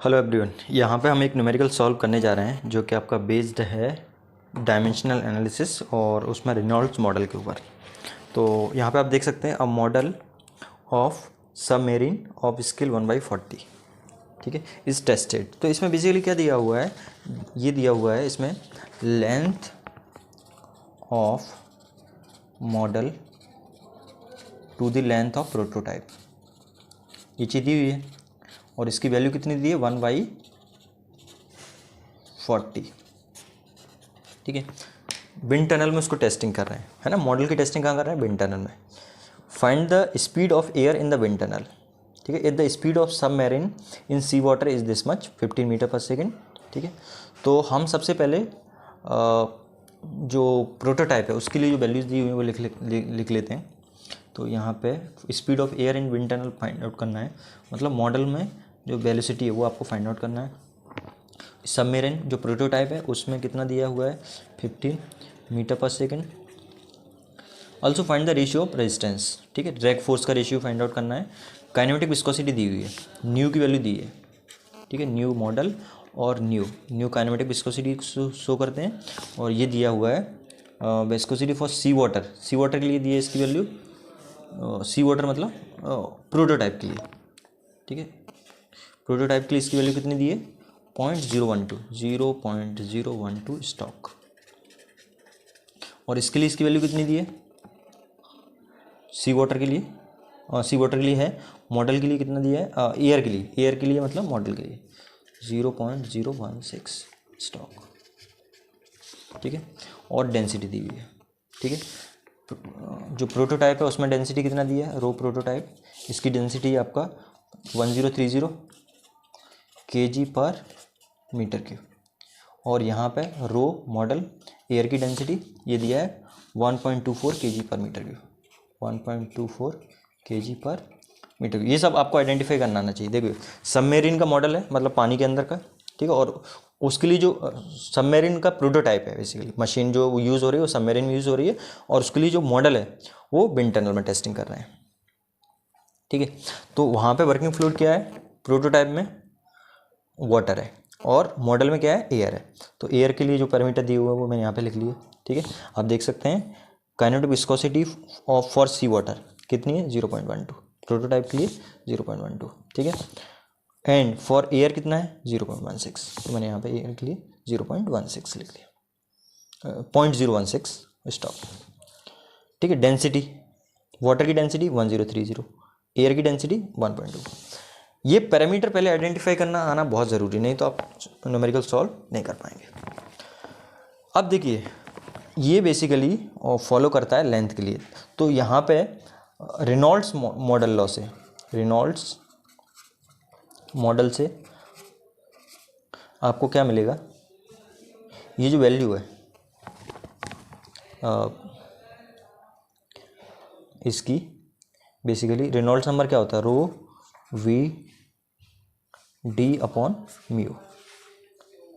Hello everyone, यहाँ पे हम एक न्यूमेरिकल सॉल्व करने जा रहे हैं जो कि आपका बेस्ड है डायमेंशनल एनालिसिस और उसमें रेनॉल्ड्स मॉडल के ऊपर। तो यहाँ पे आप देख सकते हैं a model of submarine of scale 1/40, ठीक है, इज़ टेस्टेड। तो इसमें बेसिकली क्या दिया हुआ है, ये दिया हुआ है इसमें length of model to the length of prototype, ये चीज़ दी हुई है और इसकी वैल्यू कितनी दी है 1/40, ठीक है। विंड टनल में उसको टेस्टिंग कर रहे हैं, है ना। मॉडल की टेस्टिंग कहाँ कर रहे हैं? विंड टनल में। Find the speed of air in the wind tunnel, ठीक है। If the speed of submarine in sea water is this much 15 metre पर सेकेंड, ठीक है। तो हम सबसे पहले जो प्रोटोटाइप है उसके लिए जो वैल्यूज़ दी हुई है वो लिख लेते हैं। तो यहाँ पे speed of air in wind tunnel find out करना है, मतलब मॉडल में जो वेलोसिटी है वो आपको फाइंड आउट करना है। सबमरीन जो प्रोटोटाइप है उसमें कितना दिया हुआ है 15 मीटर पर second. Also find the ratio of resistance, ठीक है, ड्रैग फोर्स का रेशियो फाइंड आउट करना है। काइनेमेटिक विस्कोसिटी दी हुई है, न्यू की वैल्यू दी है, ठीक है। न्यू मॉडल और न्यू काइनेमेटिक विस्कोसिटी शो करते हैं। और ये दिया हुआ है विस्कोसिटी फॉर सी वाटर के लिए दी है इसकी वैल्यू, सी वाटर मतलब प्रोटोटाइप के लिए, ठीक है। प्रोटोटाइप के लिए इसकी वैल्यू कितनी दी है 0.012 स्टॉक। और इसके लिए इसकी वैल्यू कितनी दी है सी वाटर के लिए, सी वाटर के लिए है। मॉडल के लिए कितना दिया है एयर के लिए मतलब मॉडल के लिए 0.016 स्टॉक, ठीक है। और डेंसिटी दी हुई है, ठीक है। जो प्रोटोटाइप है उसमें डेंसिटी कितना दिया है रो प्रोटोटाइप, इसकी डेंसिटी आपका 1030 kg पर मीटर क्यूब। और यहाँ पे रो मॉडल एयर की डेंसिटी ये दिया है 1.24 kg पर मीटर क्यूब, 1.24 kg पर मीटर क्यूब। ये सब आपको आइडेंटिफाई करना आना चाहिए। देखिए सबमेरीन का मॉडल है, मतलब पानी के अंदर का, ठीक है। और उसके लिए जो सबमेरीन का प्रोटोटाइप है, बेसिकली मशीन जो यूज़ हो रही है वो सबमेरीन में यूज़ हो रही है, और उसके लिए जो मॉडल है वो विंड टनल में टेस्टिंग कर रहे हैं, ठीक है। तो वहाँ पे वर्किंग फ्लूइड क्या है, प्रोटोटाइप में वाटर है और मॉडल में क्या है एयर है। तो एयर के लिए जो पैरामीटर दिए हुए हैं वो मैंने यहाँ पे लिख लिए, ठीक है। आप देख सकते हैं kinetic viscosity of for sea water कितनी है 0.12, प्रोटोटाइप के लिए 0.12, ठीक है। एंड फॉर एयर कितना है 0.16, तो मैंने यहाँ पे एयर के लिए 0.16 लिख दिया, 0.016 स्टॉप, ठीक है। डेंसिटी वाटर की डेंसिटी 1030, एयर की डेंसिटी 1.2। ये पैरामीटर पहले आइडेंटिफाई करना आना बहुत ज़रूरी, नहीं तो आप न्यूमेरिकल सॉल्व नहीं कर पाएंगे। अब देखिए ये बेसिकली फॉलो करता है लेंथ के लिए। तो यहाँ पे रेनॉल्ड्स मॉडल लॉ से, रेनॉल्ड्स मॉडल से आपको क्या मिलेगा, ये जो वैल्यू है इसकी बेसिकली रेनॉल्ड्स नंबर क्या होता है रो वी डी अपॉन म्यू,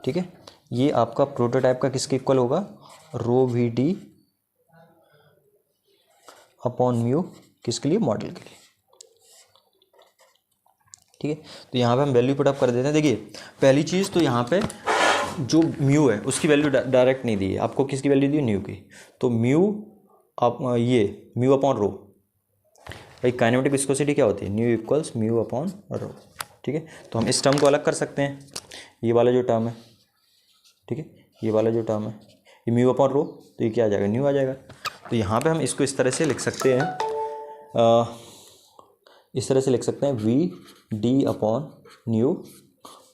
ठीक है। ये आपका प्रोटोटाइप का किसके इक्वल होगा रो वी डी अपॉन म्यू, किसके लिए मॉडल के लिए, ठीक है। तो यहाँ पे हम वैल्यू पुट अप कर देते हैं। देखिए पहली चीज़ तो यहाँ पे जो म्यू है उसकी वैल्यू डायरेक्ट नहीं दी है आपको, किसकी वैल्यू दी है न्यू की। तो म्यू आप ये म्यू अपॉन रो, भाई काइनेमेटिक विस्कोसिटी क्या होती है new equals mu upon rho, ठीक है। तो हम इस टर्म को अलग कर सकते हैं, ये वाला जो टर्म है, ठीक है, ये वाला जो टर्म है ये म्यू अपॉन रो, तो ये क्या आ जाएगा न्यू आ जाएगा। तो यहाँ पे हम इसको इस तरह से लिख सकते हैं, इस तरह से लिख सकते हैं V D upon new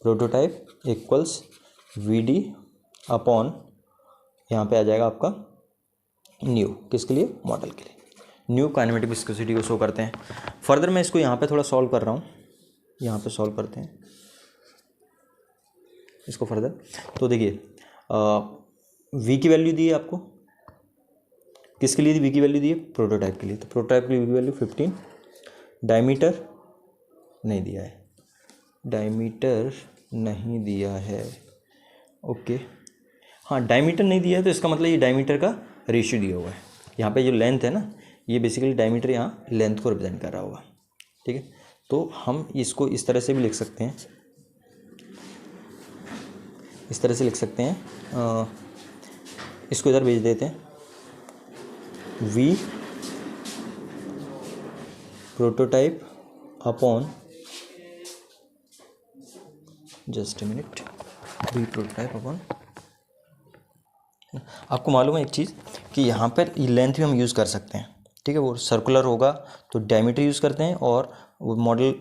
prototype equals V D upon, यहाँ पे आ जाएगा आपका न्यू, किसके लिए मॉडल के लिए। न्यू काइनेमेटिक विस्कोसिटी को शो करते हैं। फर्दर मैं इसको यहाँ पे थोड़ा सॉल्व कर रहा हूँ, यहाँ पे सॉल्व करते हैं इसको फर्दर। तो देखिए वी की वैल्यू दी है आपको, किसके लिए वी की वैल्यू दी है प्रोटोटाइप के लिए। तो प्रोटोटाइप के लिए वी की वैल्यू 15, डायमीटर नहीं दिया है, डायमीटर नहीं दिया है, ओके। हाँ डायमीटर नहीं दिया है तो इसका मतलब ये डायमीटर का रेशियो दिया हुआ है। यहाँ पे जो लेंथ है ना ये बेसिकली डायमीटर यहाँ लेंथ को रिप्रेजेंट कर रहा होगा, ठीक है। तो हम इसको इस तरह से भी लिख सकते हैं इस तरह से लिख सकते हैं, इसको इधर भेज देते हैं, V prototype upon, just a minute, V prototype upon. आपको मालूम है एक चीज़ कि यहाँ पर लेंथ भी हम यूज़ कर सकते हैं, ठीक है। वो सर्कुलर होगा तो डायमीटर यूज़ करते हैं, और वो मॉडल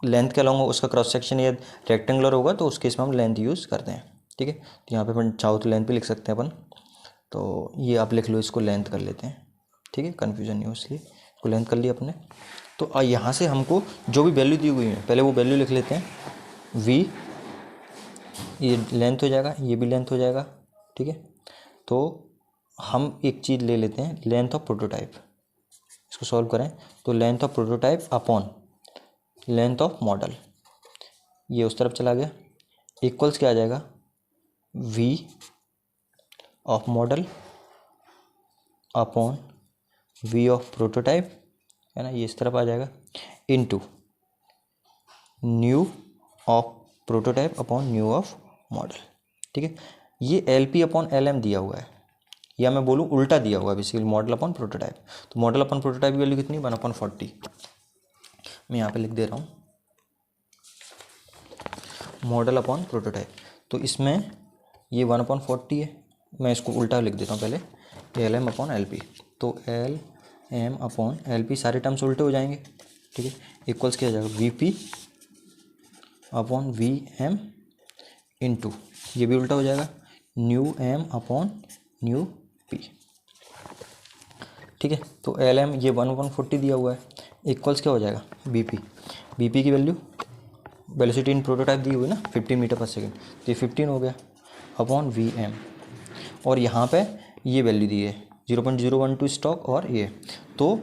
लेंथ के अलावा उसका क्रॉस सेक्शन या रेक्टेंगुलर होगा तो उस केस में हम लेंथ यूज़ करते हैं, ठीक है। तो यहाँ पे अपन चाहो तो लेंथ भी लिख सकते हैं अपन, तो ये आप लिख लो, इसको लेंथ कर लेते हैं, ठीक है, कन्फ्यूजन नहीं हो इसलिए इसको लेंथ कर लिया अपने। तो यहाँ से हमको जो भी वैल्यू दी हुई है पहले वो वैल्यू लिख लेते हैं, वी, ये लेंथ हो जाएगा, ये भी लेंथ हो जाएगा, ठीक है। तो हम एक चीज़ ले लेते हैं, लेंथ ऑफ प्रोटोटाइप, इसको सॉल्व करें तो length of prototype upon length of model, ये उस तरफ चला गया, इक्वल्स क्या आ जाएगा, V of model upon V of prototype, है ना, ये इस तरफ आ जाएगा, into nu of prototype upon nu of model, ठीक है। ये L P upon L M दिया हुआ है, या मैं बोलूँ उल्टा दिया हुआ है बेसिकली, मॉडल अपॉन प्रोटोटाइप। तो मॉडल अपॉन प्रोटोटाइप की वैल्यू कितनी, 1/40, मैं यहाँ पे लिख दे रहा हूँ, मॉडल अपॉन प्रोटोटाइप। तो इसमें ये 1/40 है, मैं इसको उल्टा लिख देता हूँ पहले, L M upon L P. तो L M upon L P, सारे टर्म्स उल्टे हो जाएंगे, ठीक है, इक्वल्स किया जाएगा V P upon V M into, ये भी उल्टा हो जाएगा, new M upon new P, ठीक है। तो एल एम ये 1/40 दिया हुआ है, इक्वल्स क्या हो जाएगा, बी पी, बी पी की वैल्यू वेलोसिटी इन प्रोटोटाइप दी हुई ना 15 मीटर पर सेकेंड, तो ये 15 हो गया, अपॉन वी एम, और यहाँ पे ये वैल्यू दी है 0.012 स्टॉक, और ये तो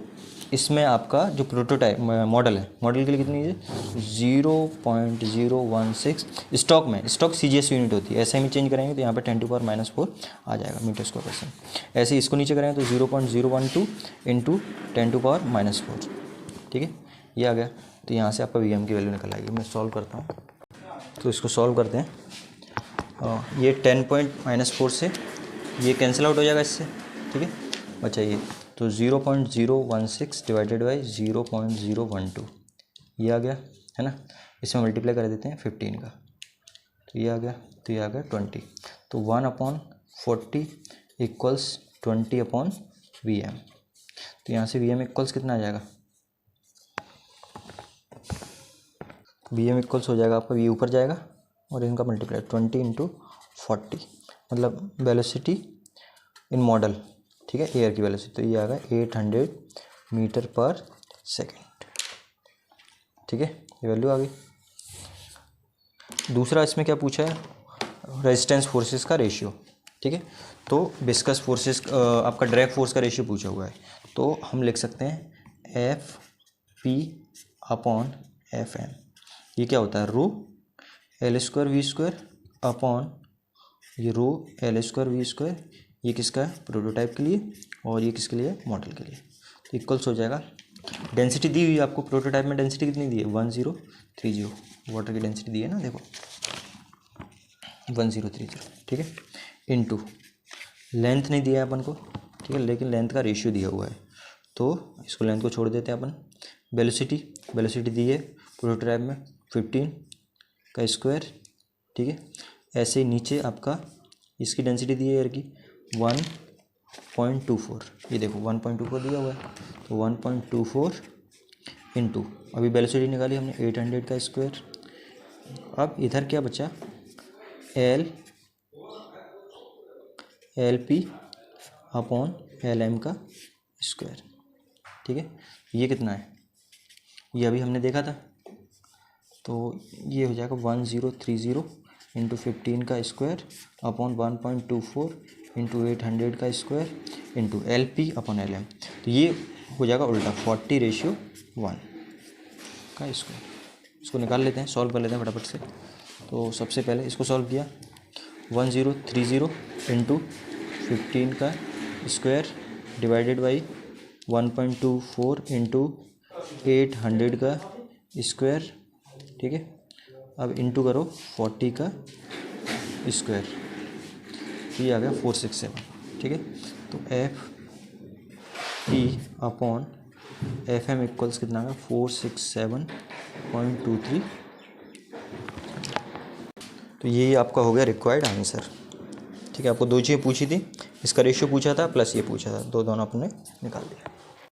इसमें आपका जो प्रोटोटाइप मॉडल है, मॉडल के लिए कितनी है 0.016 स्टॉक में, स्टॉक CGS यूनिट होती है, ऐसे में चेंज करेंगे तो यहाँ पे 10⁻⁻4 आ जाएगा मीटर स्क्वायर पर सेकेंड। ऐसे ही इसको नीचे करेंगे तो 0.012 इंटू 10⁻⁻4, ठीक है, ये आ गया। तो यहाँ से आपका VM की वैल्यू निकल आएगी। मैं सॉल्व करता हूँ, तो इसको सॉल्व करते हैं, ये 10.-4 से ये कैंसिल आउट हो जाएगा इससे, ठीक है, बचा ये, तो 0.016 डिवाइडेड बाई 0.012, ये आ गया, है ना। इसमें मल्टीप्लाई कर देते हैं 15 का, तो ये आ गया, तो ये आ गया 20, तो 1/40 इक्वल्स 20/VM। तो यहाँ से VM इक्वल्स कितना आ जाएगा, VM इक्वल्स हो जाएगा आपका, ये ऊपर जाएगा और इनका मल्टीप्लाई 20 इंटू 40, मतलब वेलोसिटी इन मॉडल, ठीक है, एयर की वेलोसिटी, तो ये आ गया 800 मीटर पर सेकेंड, ठीक है, ये वैल्यू आ गई। दूसरा इसमें क्या पूछा है, रेजिस्टेंस फोर्सेस का रेशियो, ठीक है, तो विस्कस फोर्सेस आपका ड्रैग फोर्स का रेशियो पूछा हुआ है, तो हम लिख सकते हैं FP/FM, ये क्या होता है, रो L²V² अपॉन ये रो L²V², ये किसका है, प्रोटोटाइप के लिए, और ये किसके लिए, मॉडल के लिए। तो इक्वल्स हो जाएगा, डेंसिटी दी हुई है आपको, प्रोटोटाइप में डेंसिटी कितनी दी है 1030, वाटर की डेंसिटी दी है ना, देखो 1030, ठीक है, इनटू लेंथ नहीं दिया है अपन को, ठीक है, लेकिन लेंथ का रेशियो दिया हुआ है, तो इसको लेंथ को छोड़ देते हैं अपन। वेलोसिटी दी है प्रोटोटाइप में 15 का स्क्वायर, ठीक है। ऐसे नीचे आपका इसकी डेंसिटी दी है एयर की 1.24, ये देखो 1.24 दिया हुआ है, तो 1.24 इंटू, अभी वेलोसिटी निकाली हमने 800 का स्क्वायर, अब इधर क्या बचा, LP अपॉन LM का स्क्वायर, ठीक है। ये कितना है, ये अभी हमने देखा था, तो ये हो जाएगा 1030 इंटू 15 का स्क्वायर अपॉन 1.24 इंटू 800 का square into LP upon LM, तो ये हो जाएगा उल्टा 40:1 का स्क्वायर। इसको निकाल लेते हैं, सॉल्व कर लेते हैं फटाफट से। तो सबसे पहले इसको सॉल्व किया, 1030 इंटू 15 का स्क्वायर डिवाइडेड बाई 1.24 इंटू 800 का स्क्वायर, ठीक है। अब इंटू करो 40 का स्क्वायर, तो ये आ गया 467, ठीक है। तो F E upon F M equals कितना आ गया 467.23। तो ये आपका हो गया रिक्वायर्ड आंसर, ठीक है। आपको दो चीज़ें पूछी थी, इसका रेशियो पूछा था प्लस ये पूछा था, दोनों आपने निकाल दिया।